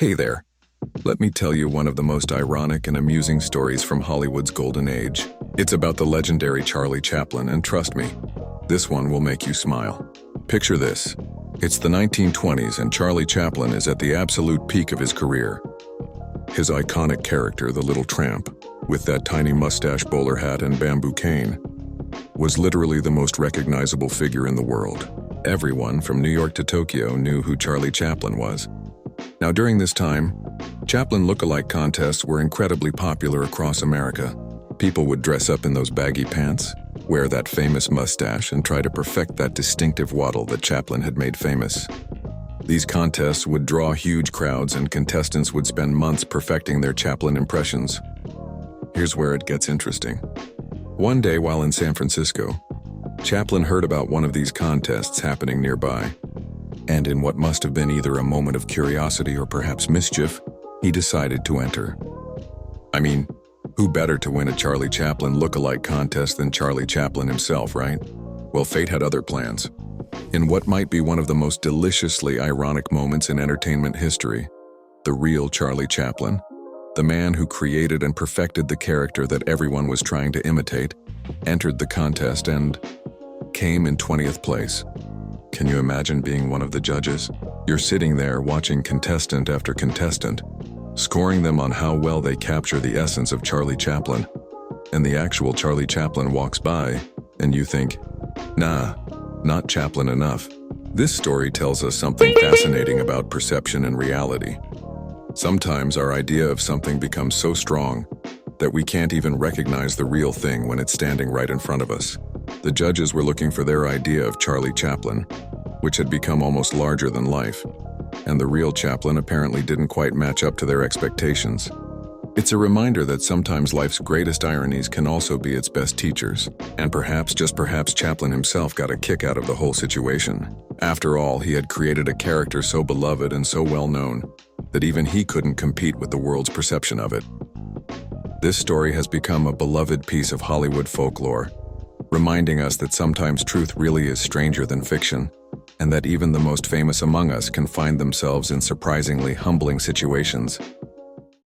Hey there. Let me tell you one of the most ironic and amusing stories from Hollywood's golden age. It's about the legendary Charlie Chaplin, and trust me, this one will make you smile. Picture this. It's the 1920s and Charlie Chaplin is at the absolute peak of his career. His iconic character, the little tramp, with that tiny mustache bowler hat and bamboo cane, was literally the most recognizable figure in the world. Everyone from New York to Tokyo knew who Charlie Chaplin was. Now, during this time, Chaplin look-alike contests were incredibly popular across America. People would dress up in those baggy pants, wear that famous mustache, and try to perfect that distinctive waddle that Chaplin had made famous. These contests would draw huge crowds, and contestants would spend months perfecting their Chaplin impressions. Here's where it gets interesting. One day while in San Francisco, Chaplin heard about one of these contests happening nearby. And in what must have been either a moment of curiosity or perhaps mischief, he decided to enter. I mean, who better to win a Charlie Chaplin look-alike contest than Charlie Chaplin himself, right? Well, fate had other plans. In what might be one of the most deliciously ironic moments in entertainment history, the real Charlie Chaplin, the man who created and perfected the character that everyone was trying to imitate, entered the contest and came in 20th place. Can you imagine being one of the judges? You're sitting there watching contestant after contestant, scoring them on how well they capture the essence of Charlie Chaplin. And the actual Charlie Chaplin walks by, and you think, nah, not Chaplin enough. This story tells us something fascinating about perception and reality. Sometimes our idea of something becomes so strong that we can't even recognize the real thing when it's standing right in front of us. The judges were looking for their idea of Charlie Chaplin, which had become almost larger than life, and the real Chaplin apparently didn't quite match up to their expectations. It's a reminder that sometimes life's greatest ironies can also be its best teachers, and perhaps, just perhaps, Chaplin himself got a kick out of the whole situation. After all, he had created a character so beloved and so well known that even he couldn't compete with the world's perception of it. This story has become a beloved piece of Hollywood folklore, reminding us that sometimes truth really is stranger than fiction, and that even the most famous among us can find themselves in surprisingly humbling situations